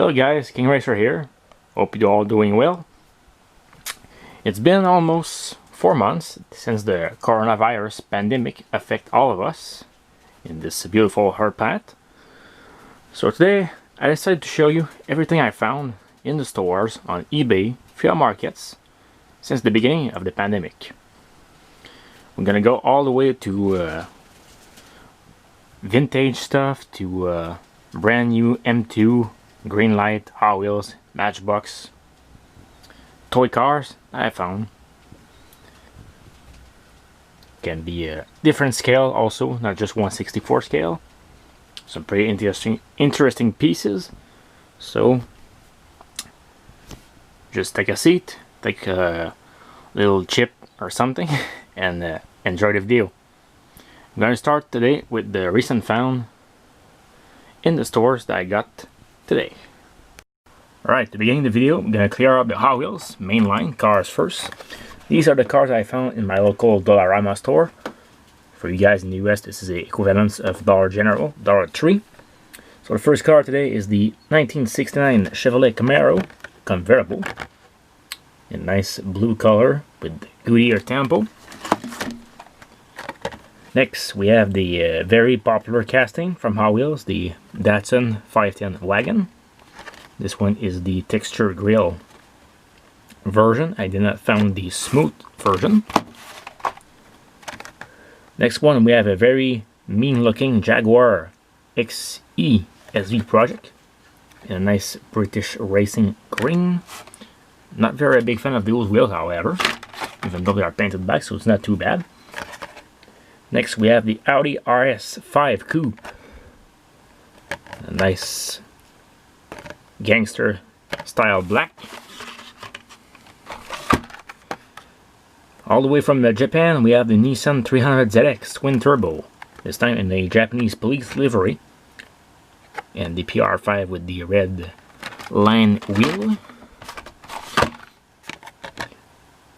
Hello guys, King Racer here. Hope you're all doing well. It's been almost 4 months since the coronavirus pandemic affected all of us in this beautiful earth planet. So today I decided to show you everything I found in the stores, on eBay, flea markets since the beginning of the pandemic. We're gonna go all the way to vintage stuff to brand new M2, GREENLIGHT, Hot Wheels, Matchbox, toy cars I found. Can be a different scale also, not just 1/64 scale. Some pretty interesting pieces. So just take a seat, take a little chip or something, and enjoy the video. I'm going to start today with the recent found in the stores that I got today. Alright, to begin the video, I'm going to clear up the Hot Wheels mainline cars first. These are the cars I found in my local Dollarama store. For you guys in the US, this is the equivalent of Dollar General, $3. So the first car today is the 1969 Chevrolet Camaro Convertible in nice blue color with Goodyear tempo. Next, we have the very popular casting from Hot Wheels, the Datsun 510 Wagon. This one is the texture grille version. I did not find the smooth version. Next one, we have a very mean-looking Jaguar Xe Sv project in a nice British racing green. Not very big fan of those wheels, however, even though they are painted black, so it's not too bad. Next, we have the Audi Rs5 Coupe. A nice gangster style black. All the way from Japan, we have the Nissan 300ZX twin turbo, this time in a Japanese police livery, and the PR5 with the red line wheel.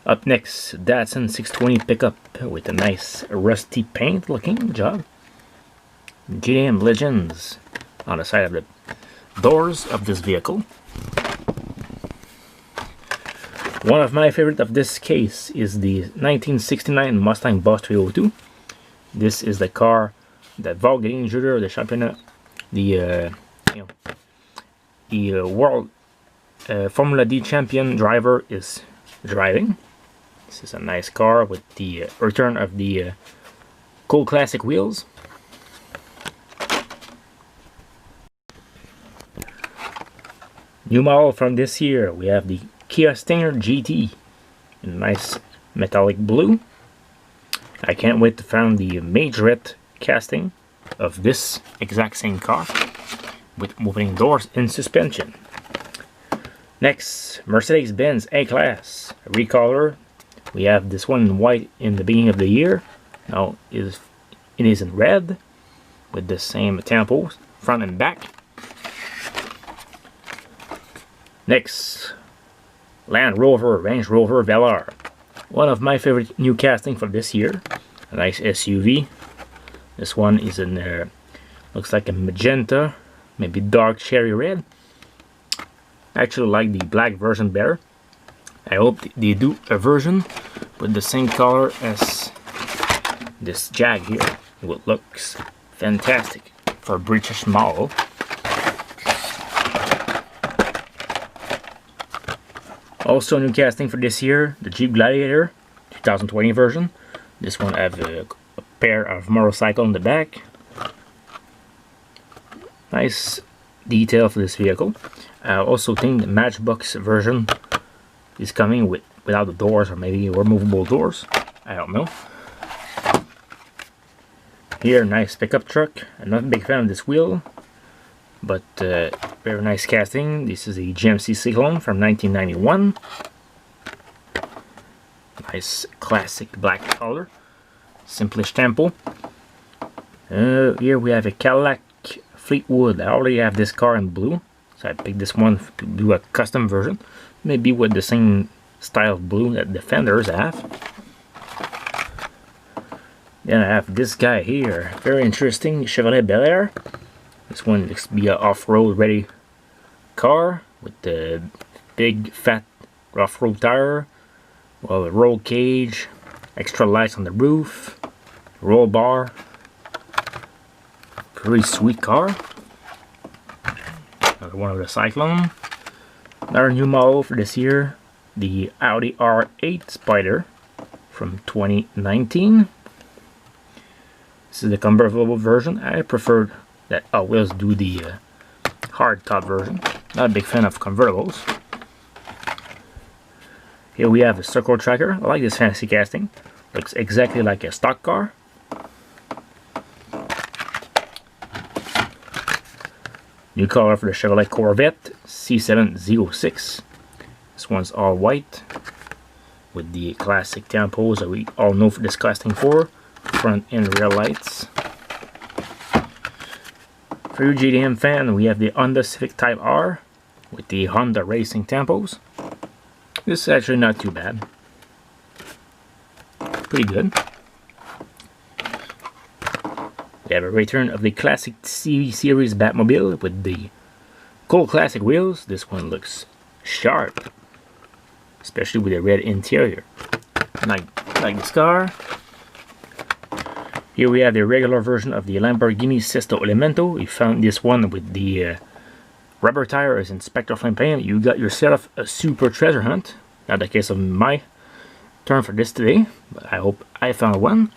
Up next, Datsun 620 pickup with a nice rusty paint looking job. GM Legends on the side of the doors of this vehicle. One of my favorite of this case is the 1969 Mustang Boss 302. This is the car that Wagon Jr., the championnat, the world Formula D champion driver is driving. This is a nice car with the return of the cool classic wheels. New model from this year, we have the Kia Stinger GT in nice metallic blue. I can't wait to find the majorette casting of this exact same car with moving doors and suspension. Next, Mercedes-Benz A-Class Recolor. We have this one in white in the beginning of the year. Now it is in red with the same tempos, front and back. Next, Range Rover Velar. One of my favorite new casting for this year. A nice SUV. This one is in looks like a magenta, maybe dark cherry red. I actually like the black version better. I hope they do a version with the same color as this Jag here. It looks fantastic for a British model. Also new casting for this year, the Jeep Gladiator 2020 version. This one has a pair of motorcycles on the back. Nice detail for this vehicle. I also think the Matchbox version is coming without the doors, or maybe removable doors. I don't know. Here, nice pickup truck. I'm not a big fan of this wheel, but very nice casting. This is a GMC Cyclone from 1991. Nice classic black color. Simplish tempo. Here we have a Cadillac Fleetwood. I already have this car in blue, so I picked this one to do a custom version. Maybe with the same style of blue that Defenders have. Then I have this guy here, very interesting, Chevrolet Bel Air. This one looks to be off-road ready car with the big fat rough road tire, well, a roll cage, extra lights on the roof, roll bar. Pretty sweet car. Another one of the Cyclone. Another new model for this year, the Audi R8 Spider from 2019. This is the convertible version. I prefer that I always do the hard top version. Not a big fan of convertibles. Here we have a circle tracker. I like this fancy casting. Looks exactly like a stock car. New color for the Chevrolet Corvette C706. This one's all white with the classic tampos that we all know for this casting for front and rear lights. For you GDM fan, we have the Honda Civic Type R with the Honda Racing tampos. This is actually not too bad. Pretty good. We have a return of the classic C series Batmobile with the cool classic wheels. This one looks sharp, especially with the red interior. Like this car. Here we have the regular version of the Lamborghini Sesto Elemento. We found this one with the rubber tires and Spectre Flame Paint. You got yourself a super treasure hunt. Not the case of my turn for this today, but I hope I found one.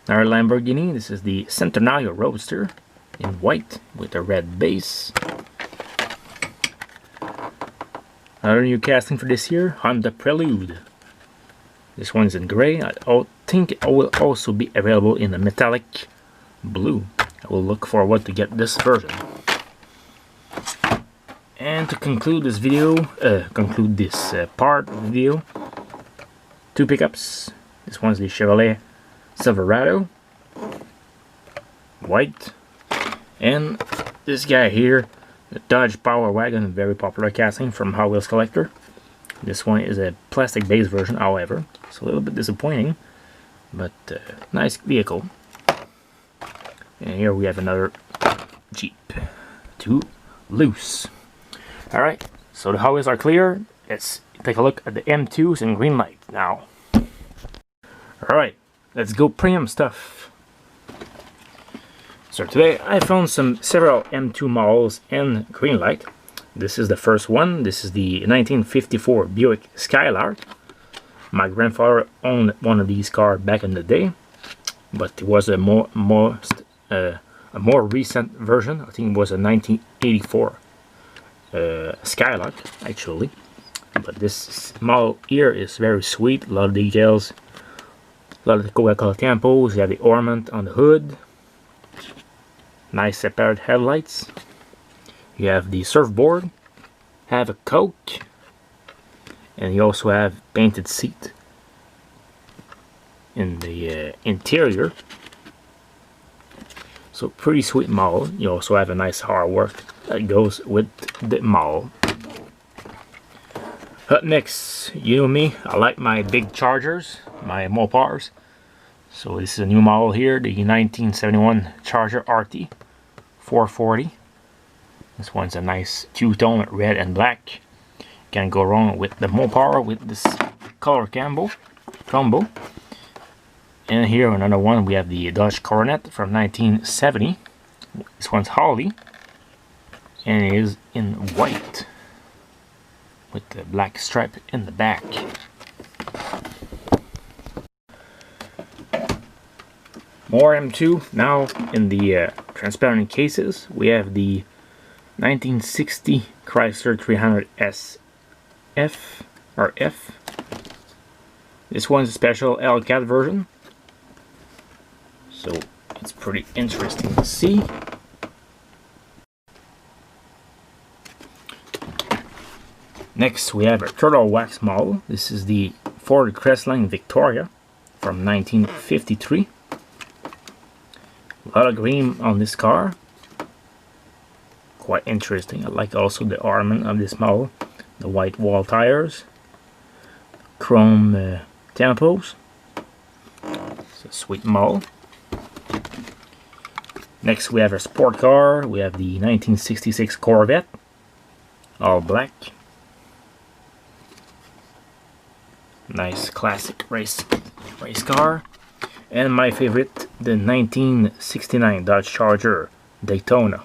Our Lamborghini, this is the Centenario Roadster in white with a red base. Another new casting for this year, Honda Prelude. This one's in gray. I think it will also be available in a metallic blue. I will look forward to get this version. And to conclude this video, part of the video, two pickups. This one's the Chevrolet Silverado, white, and this guy here, the Dodge Power Wagon, very popular casting from Hot Wheels Collector. This one is a plastic base version, however, it's a little bit disappointing, but nice vehicle. And here we have another Jeep, two loose. Alright, so the highways are clear. Let's take a look at the M2s in green light now. Alright, let's go premium stuff. So today I found several M2 models in green light. This is the first one. This is the 1954 Buick Skylark. My grandfather owned one of these cars back in the day, but it was a more recent version. I think it was a 1984 Skylark actually. But this model here is very sweet. A lot of details. A lot of the Coca-Cola tampos. You have the ornament on the hood. Nice separate headlights. You have the surfboard. Have a Coke. And you also have painted seat in the interior. So pretty sweet model. You also have a nice hardwork that goes with the model. Up next, you know me, I like my big Chargers, my Mopars. So this is a new model here, the 1971 Charger RT 440. This one's a nice two-tone red and black. Can't go wrong with the Mopar with this color combo. And here another one, we have the Dodge Coronet from 1970. This one's Holly, and it is in white with the black stripe in the back. More M2 now in the transparent cases. We have the 1960 Chrysler 300 SF or F. This one's a special Hellcat version, so it's pretty interesting to see. Next we have a turtle wax model. This is the Ford Crestline Victoria from 1953. A lot of green on this car. Quite interesting. I like also the ornament of this model. The white wall tires. Chrome tampos. It's a sweet model. Next we have a sport car. We have the 1966 Corvette, all black. Nice classic race car. And my favorite, the 1969 Dodge Charger Daytona,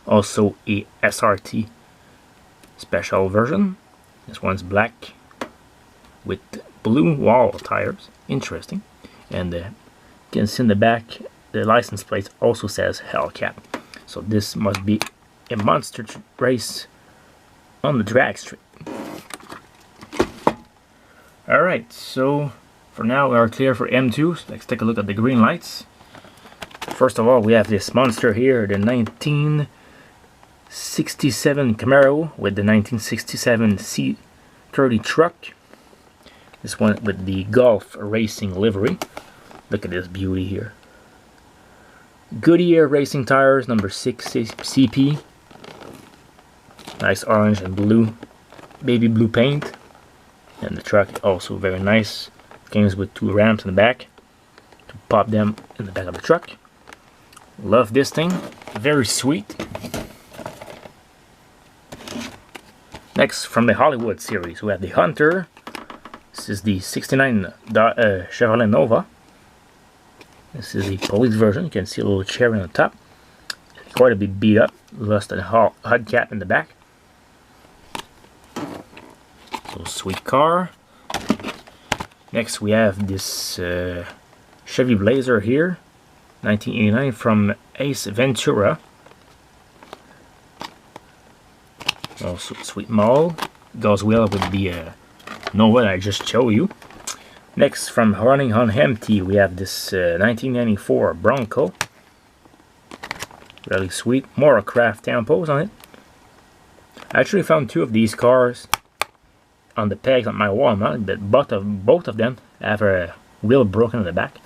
also a SRT special version. This one's black with blue wall tires, interesting. And you can see in the back the license plate also says Hellcat, so this must be a monster race on the drag strip. Alright, so for now we are clear for M2s. Let's take a look at the green lights. First of all, we have this monster here, the 1967 Camaro with the 1967 C30 truck. This one with the Golf Racing livery. Look at this beauty here. Goodyear racing tires, number 6 CP. Nice orange and blue, baby blue paint. And the truck also very nice. Comes with 2 ramps in the back to pop them in the back of the truck. Love this thing, very sweet. Next, from the Hollywood series, we have the Hunter. This is the 69 Chevrolet Nova. This is the police version. You can see a little cherry on the top. Quite a bit beat up. Lost a hubcap in the back. So sweet car. Next we have this Chevy Blazer here, 1989 from Ace Ventura. Also sweet model. Goes well with the Nova I just showed you. Next, from running on empty, we have this 1994 Bronco. Really sweet. More craft tampos on it. I actually found 2 of these cars on the pegs on my wall mount, but both of them have a wheel broken in the back.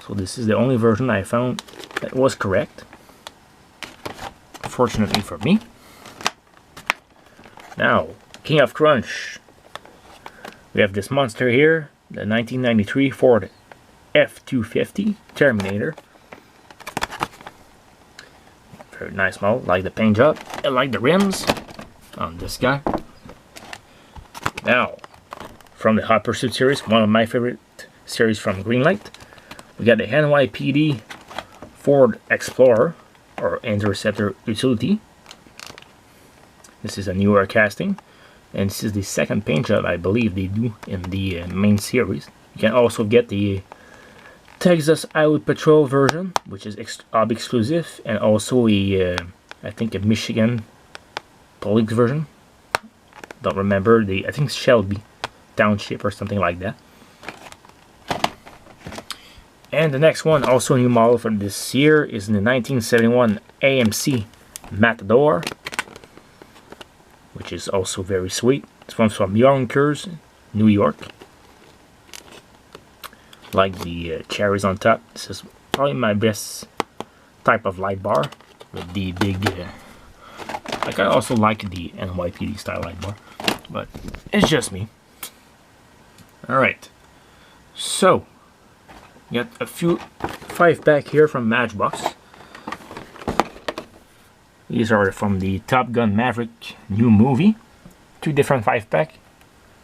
So this is the only version I found that was correct, fortunately for me. Now, King of Crunch. We have this monster here, the 1993 Ford F-250 Terminator. Very nice model. Like the paint job. I like the rims on this guy. Now, from the Hot Pursuit series, one of my favorite series from Greenlight, we got the NYPD Ford Explorer, or Interceptor Utility. This is a newer casting, and this is the second paint job I believe they do in the main series. You can also get the Texas Highway Patrol version, which is Hobby exclusive, and also a, I think a Michigan Police version. Don't remember, I think Shelby Township or something like that. And the next one, also a new model for this year, is the 1971 AMC Matador, which is also very sweet. This one's from Yonkers, New York. Like the cherries on top. This is probably my best type of light bar with the big. Like I also like the NYPD style light bar, but it's just me. All right, so got a few 5-pack here from Matchbox. These are from the Top Gun Maverick new movie. 2 different 5-pack. I'm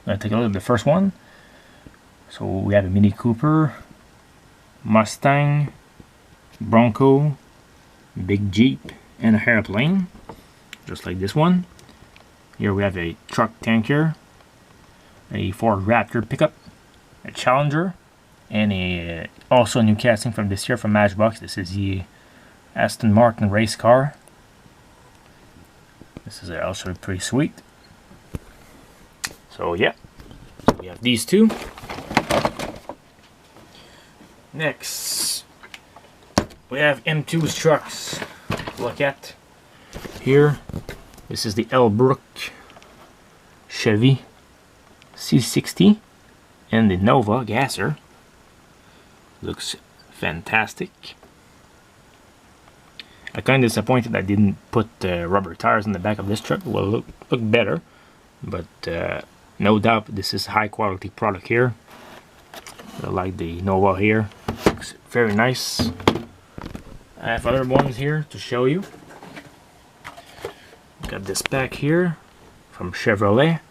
gonna take a look at the first one. So we have a Mini Cooper, Mustang, Bronco, big Jeep, and a airplane, just like this one. Here we have a truck tanker, a Ford Raptor pickup, a Challenger, and also a new casting from this year from Matchbox. This is the Aston Martin race car. This is also pretty sweet. So yeah, we have these 2. Next, we have M2's trucks. Look at here. This is the Elbrook Chevy C60 and the Nova Gasser. Looks fantastic. I'm kind of disappointed I didn't put rubber tires in the back of this truck. It will look better, but no doubt this is high quality product here. I like the Nova here. Looks very nice. I have other ones here to show you. Got this back here from Chevrolet.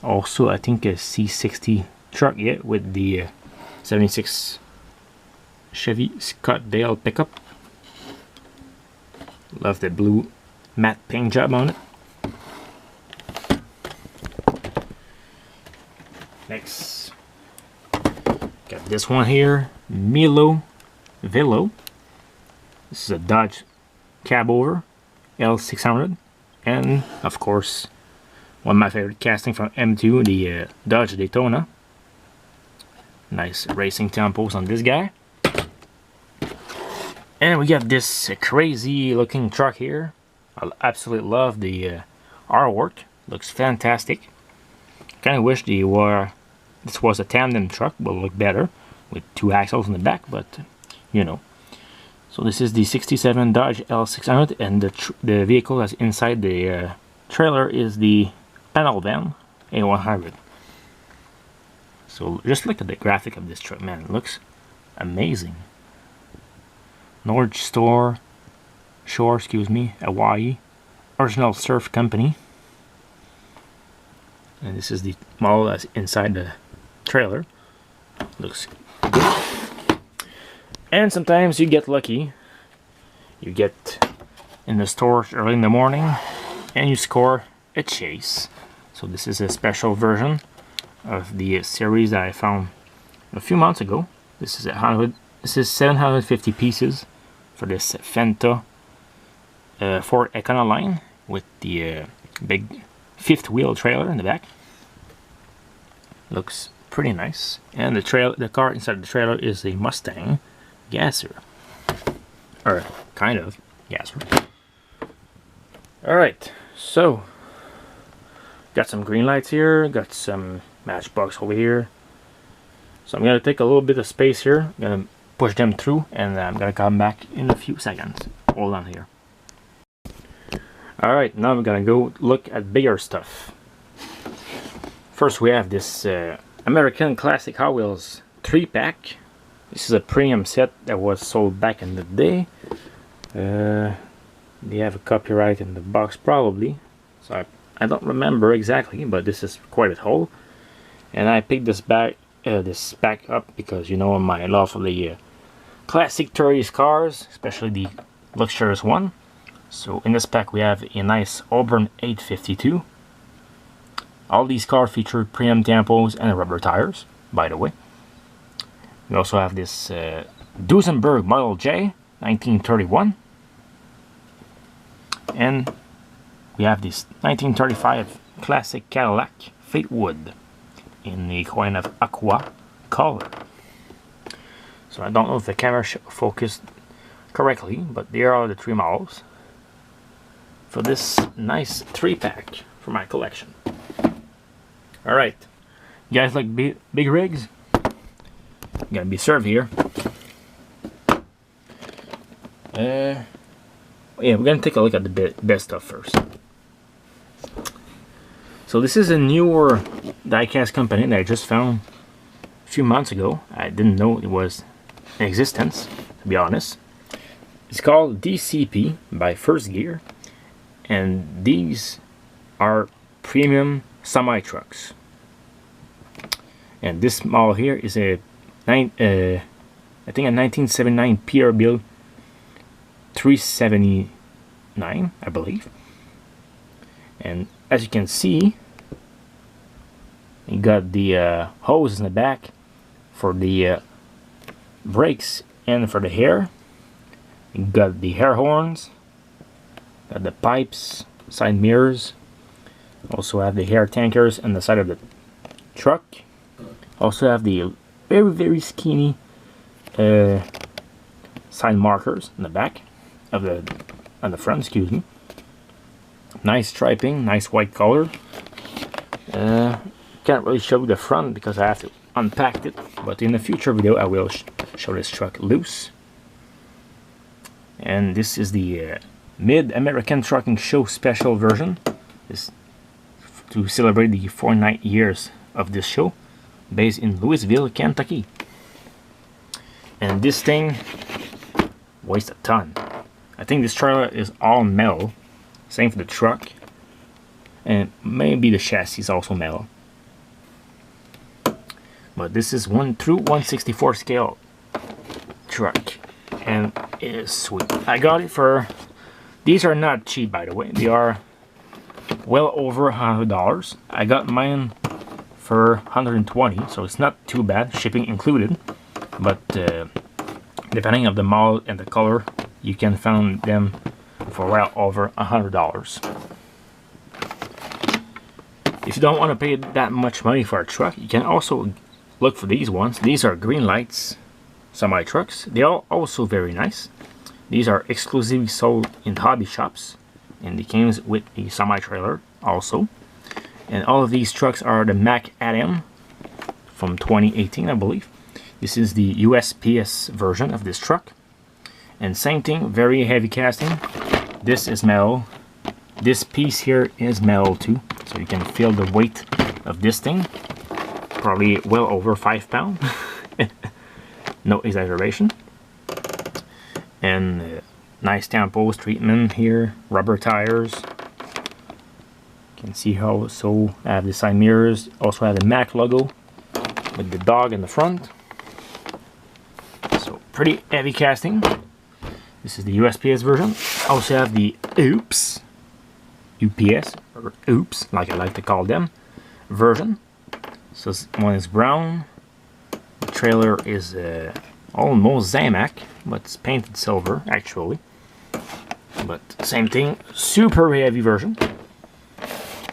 Also, I think a C60 truck, yeah, with the 76 Chevy Scottsdale pickup. Love the blue matte paint job on it. Next, got this one here, Velo. This is a Dodge Cabover L600, and of course, one of my favorite casting from M2, the Dodge Daytona. Nice racing tempos on this guy. And we got this crazy looking truck here. I absolutely love the artwork. Looks fantastic. Kind of wish this was a tandem truck. Will look better with two axles in the back, but you know. So this is the 67 Dodge L600, and the vehicle that's inside the trailer is the panel van A100. So just look at the graphic of this truck, man. It looks amazing. North Shore, Hawaii, original surf company. And this is the model that's inside the trailer. Looks good. And sometimes you get lucky. You get in the stores early in the morning and you score a chase. So this is a special version of the series that I found a few months ago. This is 750 pieces for this Fenta Ford Econoline with the big fifth wheel trailer in the back. Looks pretty nice. And the car inside the trailer is a Mustang gasser, or kind of gasser. Alright, so got some green lights here, got some matchbox over here. So I'm gonna take a little bit of space here, I'm gonna push them through, and I'm gonna come back in a few seconds. Hold on here. Alright, now I'm gonna go look at bigger stuff. First we have this American Classic Hot Wheels 3-pack. This is a premium set that was sold back in the day. They have a copyright in the box probably, so I don't remember exactly, but this is quite a haul. And I picked this back up because, you know, my love for the classic 30s cars, especially the luxurious one. So in this pack we have a nice Auburn 852. All these cars feature premium tampons and rubber tires, by the way. We also have this Duesenberg Model J, 1931. And we have this 1935 classic Cadillac Fleetwood in the kind of aqua color. So I don't know if the camera focused correctly, but there are the three models for this nice 3-pack for my collection. Alright, you guys like big rigs? Gonna be served here. Yeah, we're gonna take a look at the best stuff first. So this is a newer diecast company that I just found a few months ago. I didn't know it was in existence, to be honest. It's called DCP by First Gear, and these are premium semi trucks. And this model here is a I think a 1979 Peterbilt 379, I believe. And as you can see, you got the hose in the back for the brakes and for the hair. You got the air horns, got the pipes, side mirrors. Also have the air tankers on the side of the truck. Also have the very skinny side markers in the back of on the front, excuse me. Nice striping, nice white color. Can't really show the front because I have to unpack it, but in a future video I will show this truck loose. And this is the Mid-American Trucking Show special version. This to celebrate the 49 years of this show, based in Louisville, Kentucky. And this thing weighs a ton. I think this trailer is all metal. Same for the truck. And maybe the chassis is also metal. But this is 1/164 scale truck. And it is sweet. I got it for... These are not cheap, by the way. They are well over $100. I got mine for $120, so it's not too bad, shipping included. But depending on the model and the color, you can find them for well over $100. If you don't want to pay that much money for a truck, you can also look for these ones. These are Greenlights semi trucks. They are also very nice. These are exclusively sold in hobby shops, and they came with a semi trailer also. And all of these trucks are the Mac Adam from 2018, I believe. This is the USPS version of this truck. And same thing, very heavy casting. This is metal. This piece here is metal too, so you can feel the weight of this thing. Probably well over 5 pounds. No exaggeration. And nice tampos treatment here. Rubber tires. You can see how so I have the side mirrors. Also have the Mac logo with the dog in the front. So pretty heavy casting. This is the USPS version. Also have the UPS, or OOPS, like I like to call them, version. So one is brown. The trailer is almost Zamac, but it's painted silver actually. But same thing, super heavy version.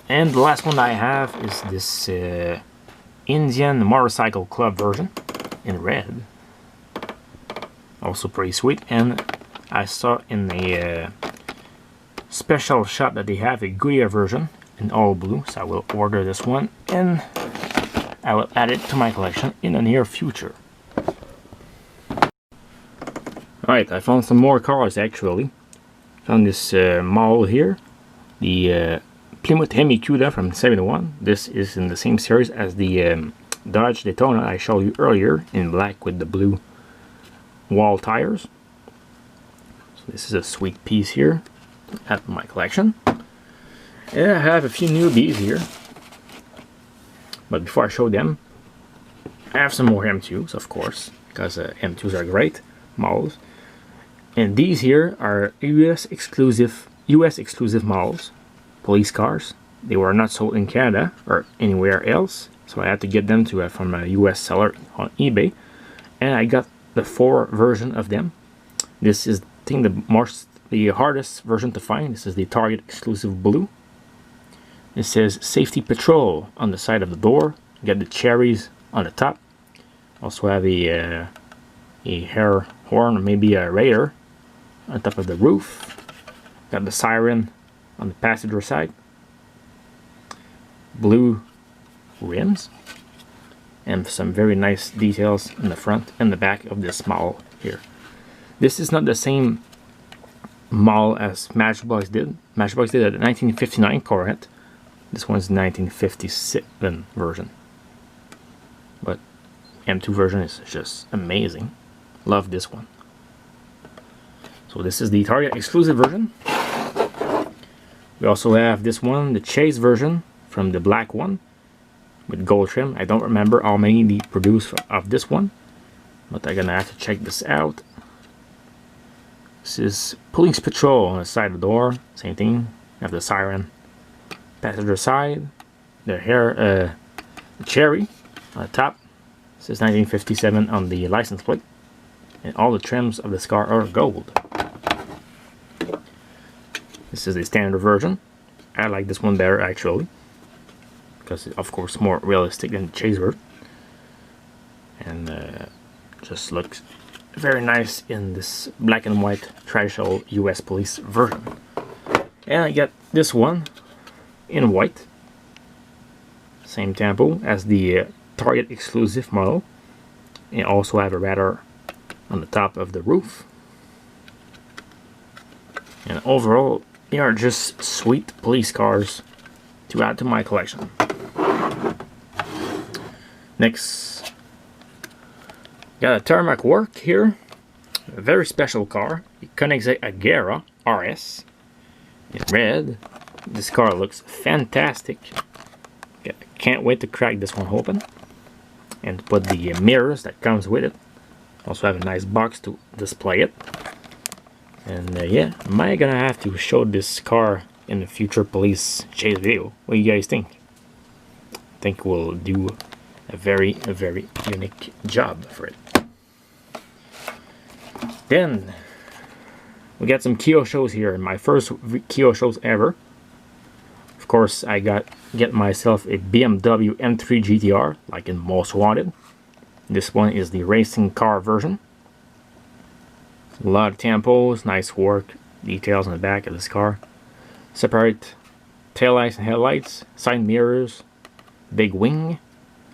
And the last one I have is this Indian Motorcycle Club version in red. Also pretty sweet. And I saw in a special shop that they have a Goodyear version in all blue, so I will order this one and I will add it to my collection in the near future. Alright, I found some more cars actually. Found this model here, the Plymouth Hemi Cuda from '71. This is in the same series as the Dodge Daytona I showed you earlier in black with the blue wall tires. So this is a sweet piece here to add to my collection. And I have a few newbies here. But before I show them, I have some more M2s, of course, because M2s are great models. And these here are US exclusive models, police cars. They were not sold in Canada or anywhere else, so I had to get them from a US seller on eBay. And I got the 4 version of them. This is, I think, the hardest version to find. This is the Target exclusive blue. It says Safety Patrol on the side of the door. You got the cherries on the top. Also have a hair horn, or maybe a radar on top of the roof. Got the siren on the passenger side. Blue rims. And some very nice details in the front and the back of this model here. This is not the same model as Matchbox did. Matchbox did a 1959 Corvette. This one's the 1957 version. But M2 version is just amazing. Love this one. So this is the Target exclusive version. We also have this one, the Chase version from the black one with gold trim. I don't remember how many they produced of this one, but I'm gonna have to check this out. This is Police Patrol on the side of the door. Same thing. You have the siren. Passenger side, the cherry on the top. This is 1957 on the license plate, and all the trims of this car are gold. This is the standard version. I like this one better actually, because it's of course more realistic than the Chase version, and just looks very nice in this black and white traditional US police version. And I got this one in white, same tempo as the Target exclusive model, and also have a radar on the top of the roof. And overall, they are just sweet police cars to add to my collection. Next, got a tarmac work here. a very special car. It connects a Jaguar RS in red. This car looks fantastic. Can't wait to crack this one open and put the mirrors that comes with it. Also have a nice box to display it. And yeah, am I gonna have to show this car in the future police chase video? What do you guys think? I think we'll do a very unique job for it. Then we got some Kia shows here. My first Kia shows ever. Of course, I get myself a Bmw M3 Gtr, like in Most Wanted. This one is the racing car version. A lot of tampos, nice work, details on the back of this car. Separate taillights and headlights, side mirrors, big wing.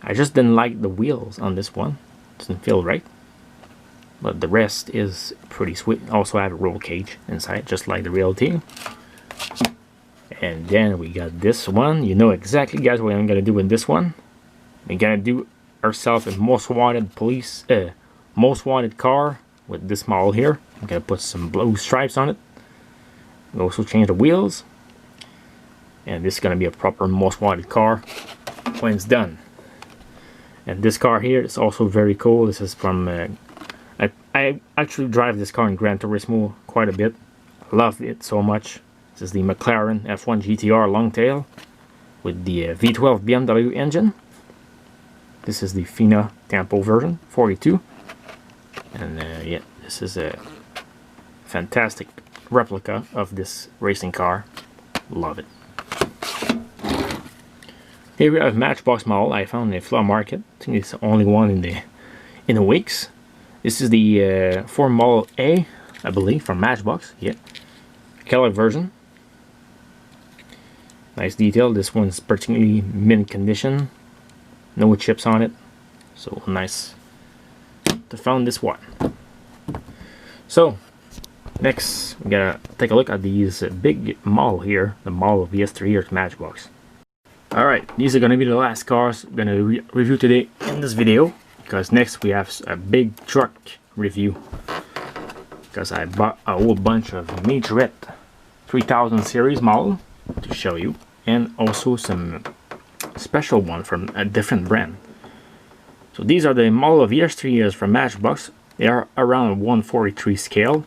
I just didn't like the wheels on this one. Doesn't feel right. But the rest is pretty sweet. Also have a roll cage inside, just like the real thing. And then we got this one. You know exactly, guys, what I'm gonna do with this one. We're gonna do ourselves a most wanted most wanted car with this model here. I'm gonna put some blue stripes on it. We'll also change the wheels. And this is gonna be a proper most wanted car when it's done. And this car here is also very cool. This is from I actually drive this car in Gran Turismo quite a bit. I love it so much. This is the McLaren F1 GTR Longtail with the V12 BMW engine. This is the FINA Tampo version 42. And yeah, this is a fantastic replica of this racing car. Love it. Here we have Matchbox model I found in the flea market. I think it's the only one in the weeks. This is the Ford Model A, I believe, from Matchbox. Yeah, Recolor version. Nice detail. This one's particularly mint condition. No chips on it. So nice to found this one. So next, we gotta take a look at these big model here, the model of yesteryears Matchbox. Alright, these are gonna be the last cars I'm gonna review today in this video, because next we have a big truck review. Because I bought a whole bunch of majorette 3000 series model to show you, and also some special one from a different brand. So these are the model of yesteryears from Matchbox. They are around 143 scale,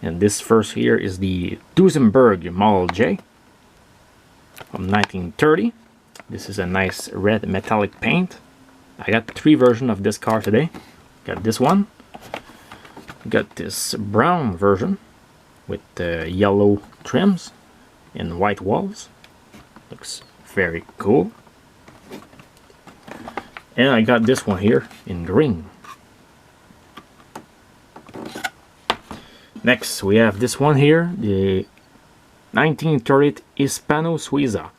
and this first here is the Duesenberg Model J from 1930. This is a nice red metallic paint. I got 3 versions of this car today. Got this one. Got this brown version with yellow trims and white walls. Looks very cool. And I got this one here in green. Next we have this one here, the 1930 Hispano Suiza.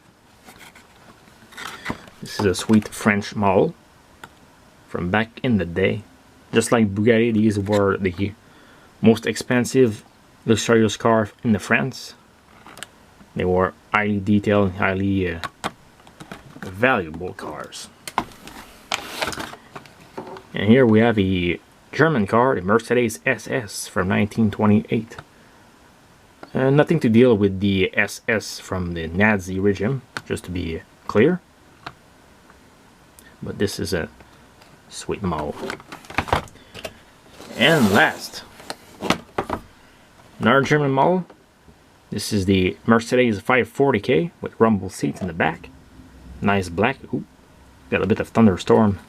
This is a sweet French model from back in the day. Just like Bugatti, these were the most expensive luxurious car in the France. They were highly detailed, highly valuable cars. And here we have a German car, the Mercedes SS from 1928. Nothing to deal with the SS from the Nazi regime, just to be clear. But this is a sweet model. And last, another German model. This is the Mercedes 540K with rumble seats in the back. Nice black. Ooh, got a bit of thunderstorm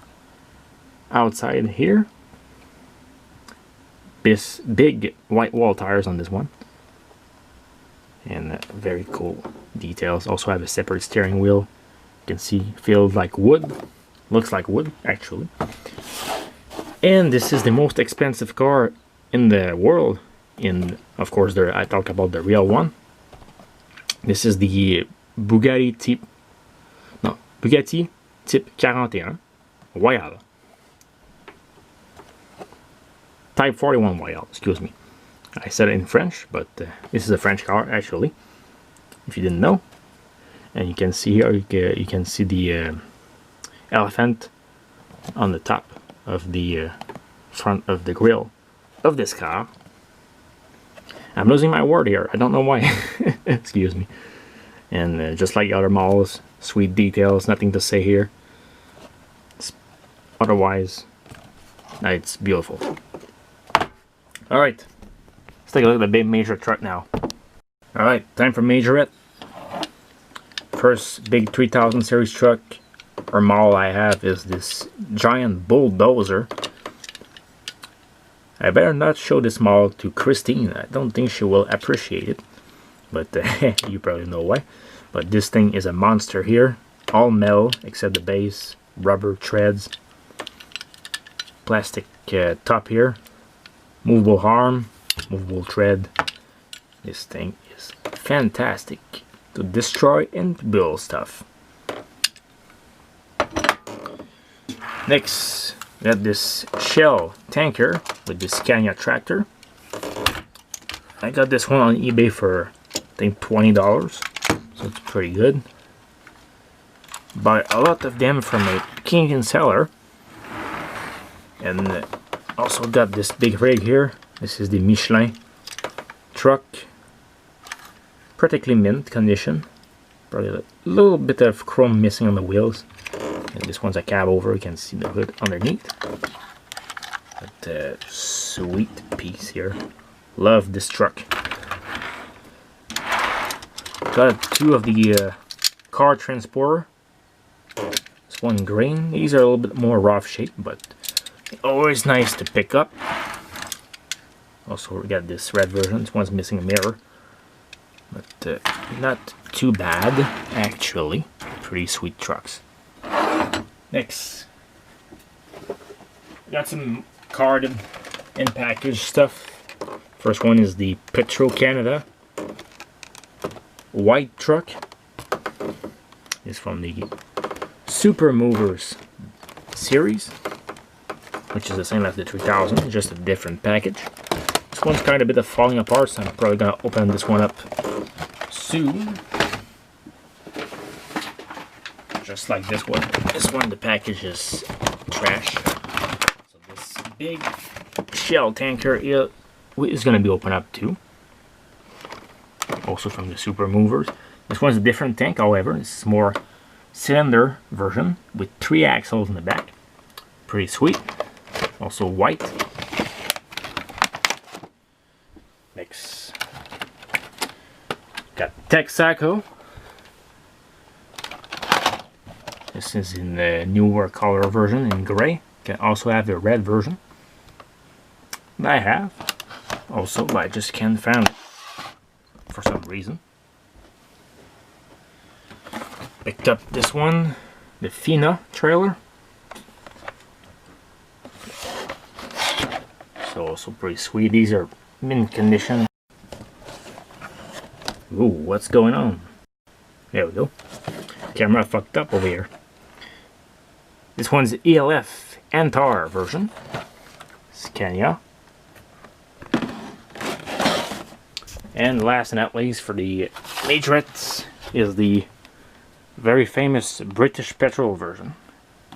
outside here. This big white wall tires on this one. And very cool details. Also have a separate steering wheel. You can see, feels like wood. Looks like wood, actually. And this is the most expensive car in the world. Of course, I talked about the real one. This is the Bugatti Type 41 Royale. Type 41 Royale, excuse me. I said it in French, but this is a French car, actually, if you didn't know. And you can see here, you can see the elephant on the top of the front of the grille of this car. I'm losing my word here. I don't know why. Excuse me. And just like the other models, sweet details, nothing to say here. Otherwise, it's beautiful. Alright, let's take a look at the big major truck now. Alright, time for majorette. First big 3000 series truck or model I have is this giant bulldozer. I better not show this model to Christine. I don't think she will appreciate it. But you probably know why. But this thing is a monster here. All metal except the base. Rubber treads. Plastic top here. Movable arm. Movable tread. This thing is fantastic to destroy and to build stuff. Next, we have this Shell tanker with this Scania tractor. I got this one on eBay for I think $20, so it's pretty good. Bought a lot of them from a Canadian seller, and also got this big rig here. This is the Michelin Truck, practically mint condition. Probably a little bit of chrome missing on the wheels. And this one's a cab over, you can see the hood underneath. But sweet piece here. Love this truck. Got two of the car transporter. This one green. These are a little bit more rough shape, but always nice to pick up. Also we got this red version. This one's missing a mirror. But not too bad, actually. Pretty sweet trucks. Next, got some carded and packaged stuff. First one is the Petro Canada white truck. It's from the Super Movers series, which is the same as the 3000, just a different package. This one's kind of a bit of falling apart, so I'm probably gonna open this one up soon. Just like this one. This one, the package is trash. So this big Shell tanker is going to be opened up too. Also from the Super Movers. This one's a different tank, however. This is more cylinder version with 3 axles in the back. Pretty sweet. Also white. Next, got Texaco. This is in the newer color version in gray. You can also have the red version. I have also, but I just can't find it for some reason. Picked up this one, the Fina trailer. So also pretty sweet. These are mint condition. Ooh, what's going on? There we go. Camera fucked up over here. This one's ELF Antar version. Scania. And last and not least for the majorettes is the very famous British petrol version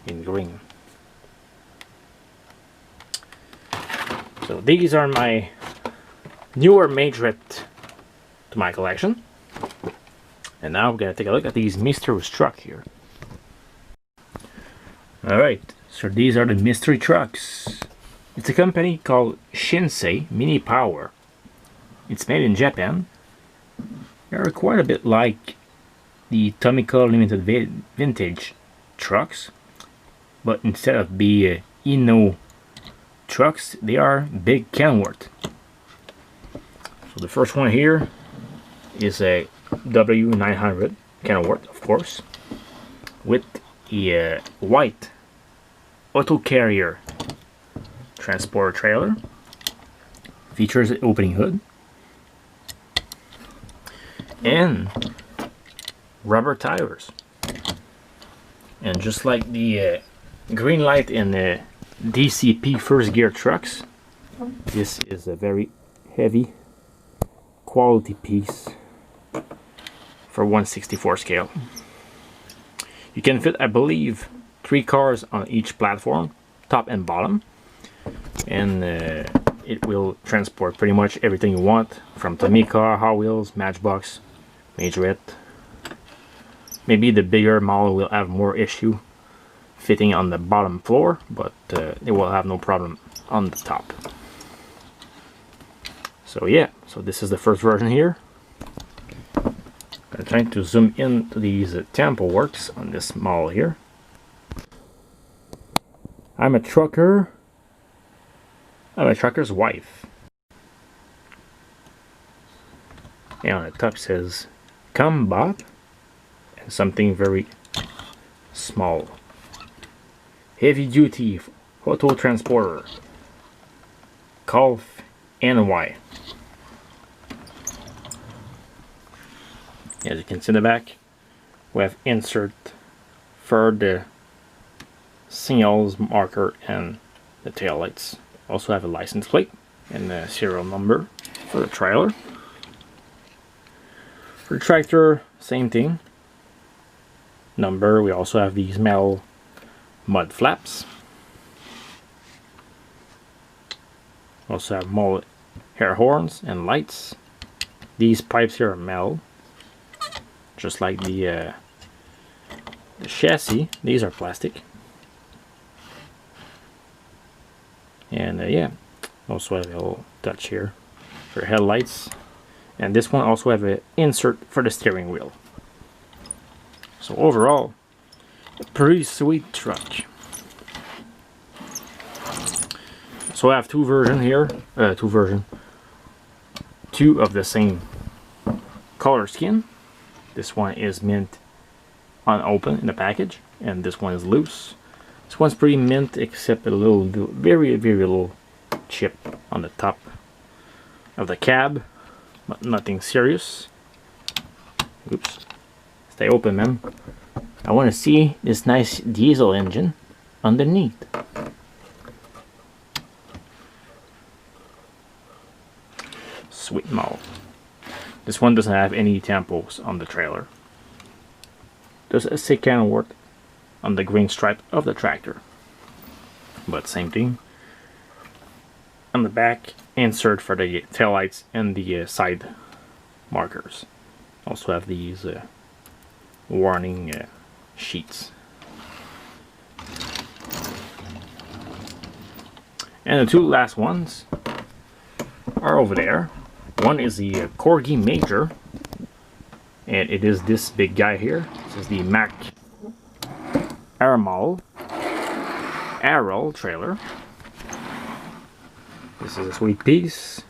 in green. So these are my newer majorette to my collection. And now we're going to take a look at these mystery truck here. Alright, so these are the mystery trucks. It's a company called Shinsei Mini Power. It's made in Japan. They're quite a bit like the Tomica Limited Vintage trucks, but instead of being Inno trucks, they are big Kenworth. So the first one here is a W900 Kenworth, of course, with a white auto carrier transporter trailer. Features an opening hood and rubber tires. And just like the GREENLIGHT in the DCP first gear trucks, this is a very heavy quality piece for 1/64 scale. You can fit, I believe, 3 cars on each platform, top and bottom. And it will transport pretty much everything you want, from Tamica, Hot Wheels, Matchbox, Majorette. Maybe the bigger model will have more issue fitting on the bottom floor, but it will have no problem on the top. So yeah, so this is the first version here. I'm trying to zoom in to these tempo works on this model here. I'm a trucker. I'm a trucker's wife. And on the top says, "Come Bob," and something very small. "Heavy duty auto transporter. Call NY." As you can see in the back, we have insert for the signals marker and the tail lights. Also have a license plate and a serial number for the trailer. For the tractor, same thing. Number. We also have these metal mud flaps. Also have more air horns and lights. These pipes here are metal, just like the chassis. These are plastic. And yeah, also have a little touch here for headlights. And this one also have an insert for the steering wheel. So overall, a pretty sweet truck. So I have two versions here, two of the same color scheme. This one is mint unopened in the package, and this one is loose. This one's pretty mint, except a little, very little chip on the top of the cab, but nothing serious. Oops. Stay open, man. I want to see this nice diesel engine underneath. Sweet model. This one doesn't have any tampos on the trailer. There's a second word on the green stripe of the tractor, but same thing. On the back, insert for the taillights and the side markers. Also have these warning sheets. And the two last ones are over there. One is the Corgi Major, and it is this big guy here. This is the Mac Arrow trailer. This is a sweet piece. It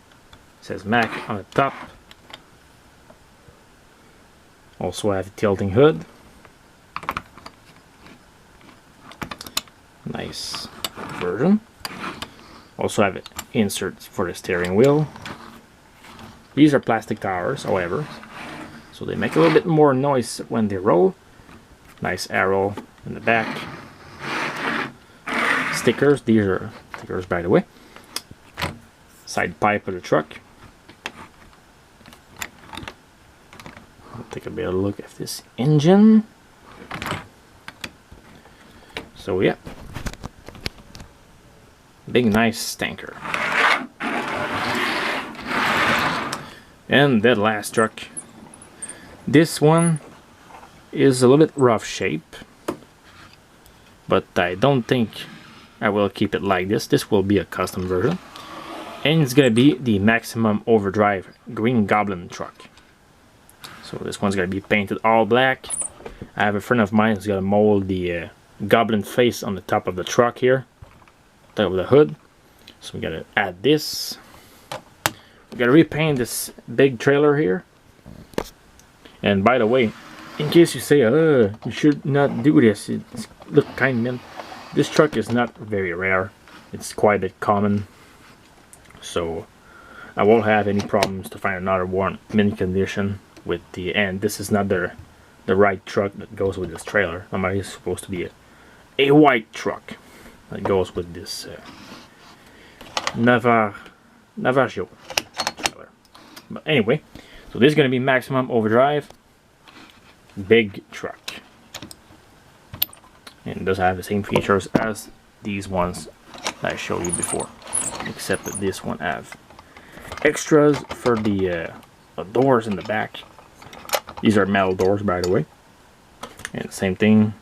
says Mac on the top. Also have a tilting hood. Nice version. Also have inserts for the steering wheel. These are plastic tires, however, so they make a little bit more noise when they roll. Nice arrow in the back. Stickers. These are stickers, by the way. Side pipe of the truck. I'll take a better look at this engine. So yeah, big nice tanker. And that last truck. This one is a little bit rough shape, but I don't think I will keep it like this. This will be a custom version, and it's gonna be the Maximum Overdrive Green Goblin truck. So this one's gonna be painted all black. I have a friend of mine who's gonna mold the goblin face on the top of the truck here, top of the hood. So we gotta add this. We gotta repaint this big trailer here. And by the way, in case you say, you should not do this, it's look kind of mint. This truck is not very rare. It's quite a bit common. So I won't have any problems to find another one mint condition with the, and this is not the right truck that goes with this trailer. Normally it's supposed to be a white truck that goes with this Navajo trailer. But anyway, so this is going to be Maximum Overdrive big truck, and it does have the same features as these ones that I showed you before. except that this one have extras for the doors in the back. These are metal doors, by the way, and same thing,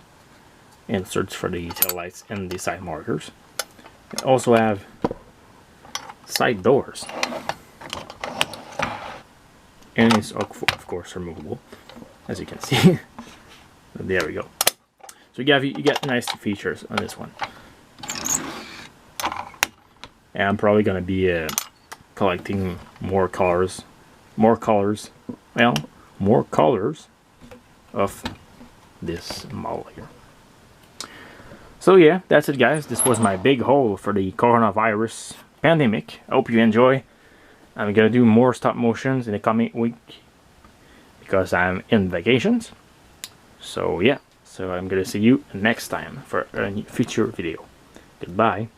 inserts for the tail lights and the side markers. They also have side doors, and it's of course removable, as you can see. There we go. So you get nice features on this one. And I'm probably gonna be collecting more colors of this model here. So yeah, that's it, guys. This was my big haul for the coronavirus pandemic. I hope you enjoy. I'm gonna do more stop motions in the coming week because I'm in vacations. So yeah, so I'm gonna see you next time for a future video. Goodbye.